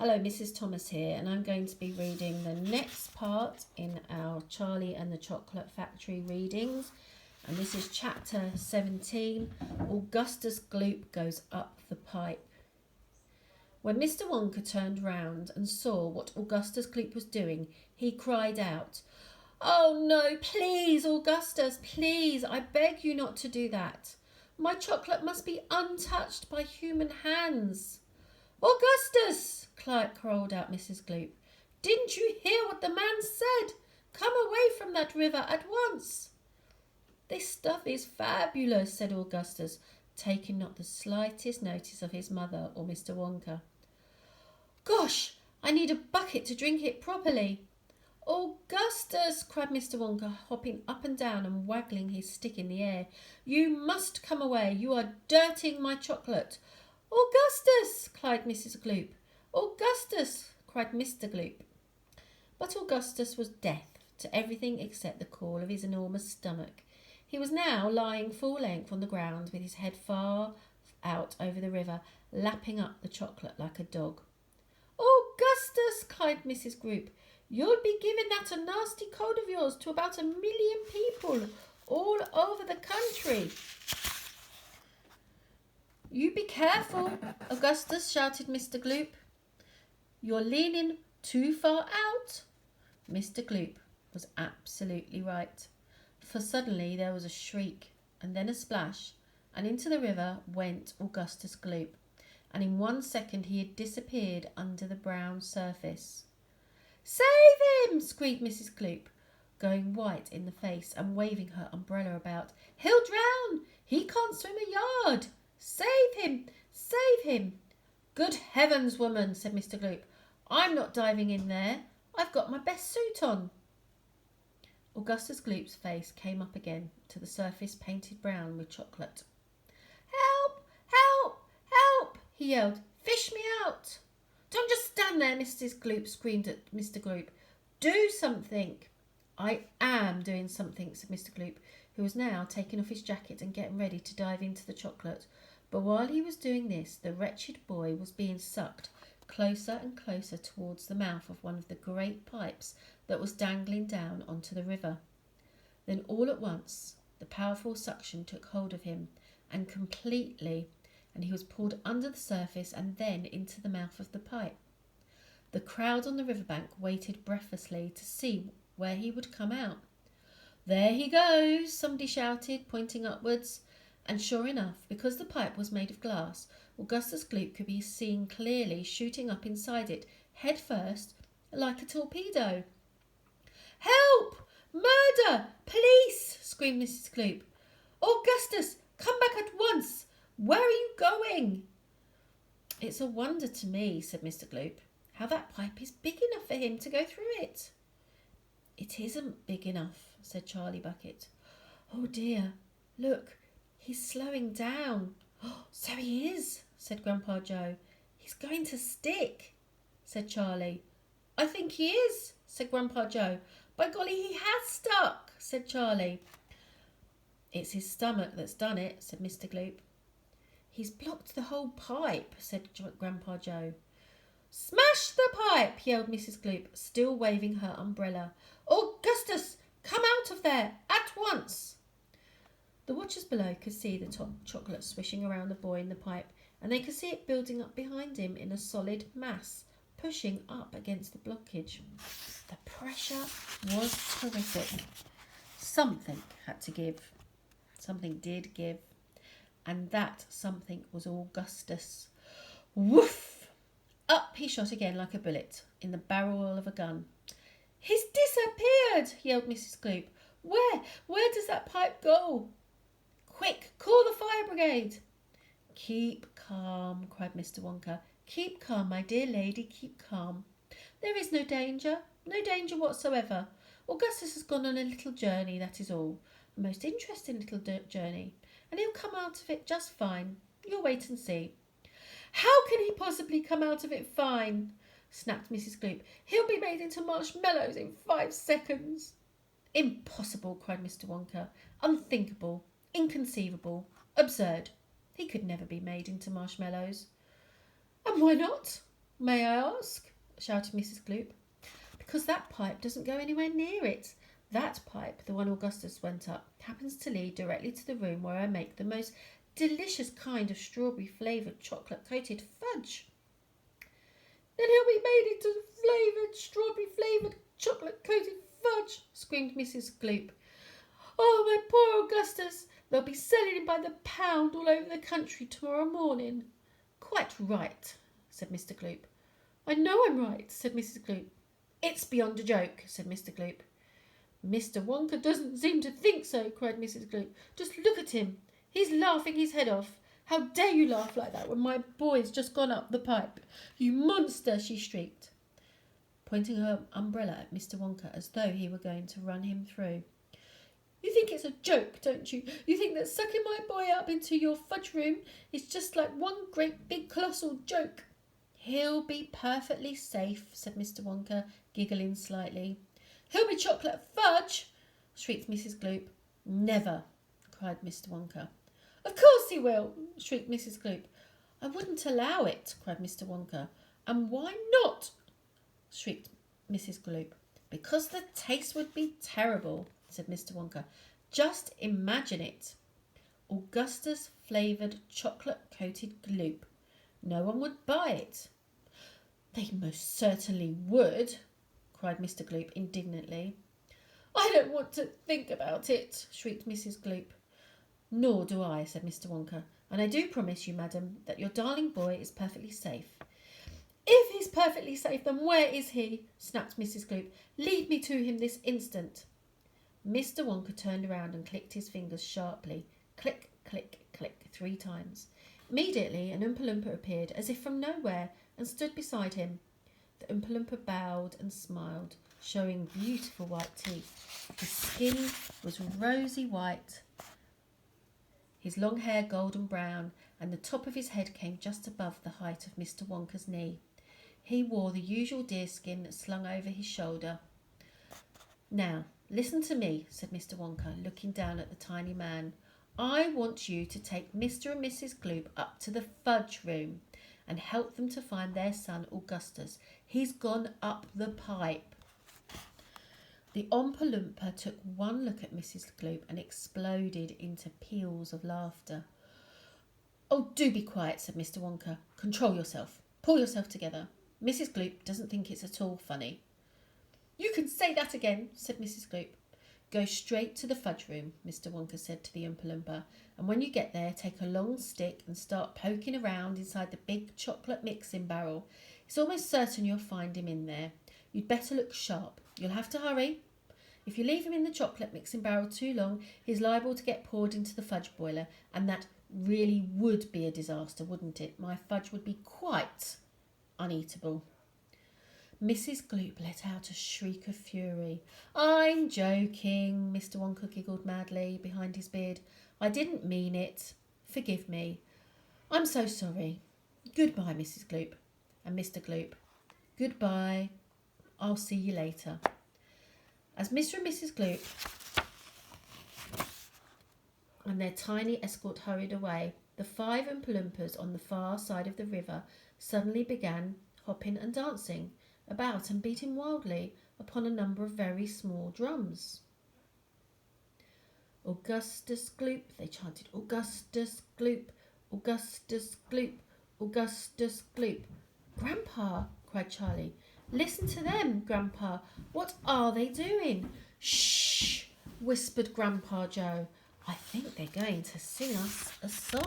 Hello, Mrs. Thomas here, and I'm going to be reading the next part in our Charlie and the Chocolate Factory readings. And this is chapter 17, Augustus Gloop Goes Up the Pipe. When Mr. Wonka turned round and saw what Augustus Gloop was doing, he cried out, "Oh no, please, Augustus, please, I beg you not to do that. My chocolate must be untouched by human hands." "Augustus!" called out Mrs. Gloop. "Didn't you hear what the man said? Come away from that river at once." "This stuff is fabulous," said Augustus, taking not the slightest notice of his mother or Mr. Wonka. "Gosh, I need a bucket to drink it properly." "Augustus!" cried Mr. Wonka, hopping up and down and waggling his stick in the air. "You must come away. You are dirtying my chocolate." "Augustus!" cried Mrs. Gloop. "Augustus!" cried Mr. Gloop. But Augustus was deaf to everything except the call of his enormous stomach. He was now lying full length on the ground with his head far out over the river, lapping up the chocolate like a dog. "Augustus!" cried Mrs. Gloop. "You'll be giving that a nasty cold of yours to about 1,000,000 people all over the country." "You be careful," Augustus shouted Mr. Gloop. "You're leaning too far out." Mr. Gloop was absolutely right, for suddenly there was a shriek and then a splash, and into the river went Augustus Gloop, and in 1 second he had disappeared under the brown surface. "Save him!" screamed Mrs. Gloop, going white in the face and waving her umbrella about. "He'll drown! He can't swim a yard! Save him! Save him!" "Good heavens, woman," said Mr. Gloop. "I'm not diving in there. I've got my best suit on." Augustus Gloop's face came up again to the surface painted brown with chocolate. "Help! Help! Help!" he yelled. "Fish me out!" "Don't just stand there," Mrs. Gloop screamed at Mr. Gloop. "Do something." "I am doing something," said Mr. Gloop, who was now taking off his jacket and getting ready to dive into the chocolate. But while he was doing this, the wretched boy was being sucked closer and closer towards the mouth of one of the great pipes that was dangling down onto the river. Then all at once, the powerful suction took hold of him, and he was pulled under the surface and then into the mouth of the pipe. The crowd on the riverbank waited breathlessly to see where he would come out. "There he goes," somebody shouted, pointing upwards. And sure enough, because the pipe was made of glass, Augustus Gloop could be seen clearly shooting up inside it, head first, like a torpedo. "Help! Murder! Police!" screamed Mrs. Gloop. "Augustus, come back at once! Where are you going?" "It's a wonder to me," said Mr. Gloop, "how that pipe is big enough for him to go through it." "It isn't big enough," said Charlie Bucket. "Oh dear, look, he's slowing down." "Oh, so he is," said Grandpa Joe. "He's going to stick," said Charlie. "I think he is," said Grandpa Joe. "By golly, he has stuck," said Charlie. "It's his stomach that's done it," said Mr. Gloop. "He's blocked the whole pipe," said Grandpa Joe. "Smash the pipe!" yelled Mrs. Gloop, still waving her umbrella. "Augustus, come out of there at once!" The watchers below could see the chocolate swishing around the boy in the pipe, and they could see it building up behind him in a solid mass, pushing up against the blockage. The pressure was terrific. Something had to give. Something did give. And that something was Augustus. Woof! Up he shot again like a bullet in the barrel of a gun. "He's disappeared!" yelled Mrs. Gloop. Where does that pipe go?" "Quick, call the fire brigade." "Keep calm," cried Mr. Wonka. "Keep calm, my dear lady, keep calm. There is no danger whatsoever. Augustus has gone on a little journey, that is all. A most interesting little journey, and he'll come out of it just fine. You'll wait and see." "How can he possibly come out of it fine?" snapped Mrs. Gloop. "He'll be made into marshmallows in 5 seconds." "Impossible," cried Mr. Wonka. "Unthinkable. Inconceivable. Absurd. He could never be made into marshmallows." "And why not?" May I ask? Shouted Mrs. Gloop. Because that pipe doesn't go anywhere near it. That pipe, the one Augustus went up, happens to lead directly to the room where I make the most delicious kind of strawberry-flavoured chocolate-coated fudge. Then he'll be made into strawberry-flavoured chocolate-coated fudge, screamed Mrs. Gloop. Oh, my poor Augustus! They'll be selling him by the pound all over the country tomorrow morning. Quite right, said Mr. Gloop. I know I'm right, said Mrs. Gloop. It's beyond a joke, said Mr. Gloop. Mr. Wonka doesn't seem to think so, cried Mrs. Gloop. Just look at him. He's laughing his head off. How dare you laugh like that when my boy's just gone up the pipe? You monster, she shrieked, pointing her umbrella at Mr. Wonka as though he were going to run him through. You think it's a joke, don't you? You think that sucking my boy up into your fudge room is just like one great big colossal joke. He'll be perfectly safe, said Mr. Wonka, giggling slightly. He'll be chocolate fudge, shrieked Mrs. Gloop. Never, cried Mr. Wonka. Of course he will, shrieked Mrs. Gloop. I wouldn't allow it, cried Mr. Wonka. And why not? Shrieked Mrs. Gloop. Because the taste would be terrible, said Mr. Wonka. Just imagine it. Augustus flavoured chocolate-coated gloop. No one would buy it. They most certainly would, cried Mr. Gloop indignantly. I don't want to think about it, shrieked Mrs. Gloop. Nor do I, said Mr. Wonka, and I do promise you, madam, that your darling boy is perfectly safe. If he's perfectly safe, then where is he? Snapped Mrs. Gloop. Lead me to him this instant. Mr. Wonka turned around and clicked his fingers sharply. Click, click, click, 3 times. Immediately, an Oompa Loompa appeared, as if from nowhere, and stood beside him. The Oompa Loompa bowed and smiled, showing beautiful white teeth. His skin was rosy white, his long hair golden brown, and the top of his head came just above the height of Mr. Wonka's knee. He wore the usual deerskin slung over his shoulder. Now, listen to me, said Mr. Wonka, looking down at the tiny man. I want you to take Mr. and Mrs. Gloop up to the fudge room and help them to find their son Augustus. He's gone up the pipe. The Oompa Loompa took one look at Mrs. Gloop and exploded into peals of laughter. Oh, do be quiet, said Mr. Wonka. Control yourself. Pull yourself together. Mrs. Gloop doesn't think it's at all funny. You can say that again, said Mrs. Gloop. Go straight to the fudge room, Mr. Wonka said to the Oompa Loompa, and when you get there, take a long stick and start poking around inside the big chocolate mixing barrel. It's almost certain you'll find him in there. You'd better look sharp. You'll have to hurry. If you leave him in the chocolate mixing barrel too long, he's liable to get poured into the fudge boiler, and that really would be a disaster, wouldn't it? My fudge would be quite uneatable. Mrs. Gloop let out a shriek of fury. I'm joking, Mr. Wonka giggled madly behind his beard. I didn't mean it. Forgive me. I'm so sorry. Goodbye, Mrs. Gloop. And Mr. Gloop. Goodbye. I'll see you later. As Mr. and Mrs. Gloop and their tiny escort hurried away, the 5 Oompa Loompas on the far side of the river suddenly began hopping and dancing about and beating wildly upon a number of very small drums. Augustus Gloop, they chanted, Augustus Gloop, Augustus Gloop, Augustus Gloop. Grandpa, cried Charlie. Listen to them, Grandpa. What are they doing? Shh, whispered Grandpa Joe. I think they're going to sing us a song.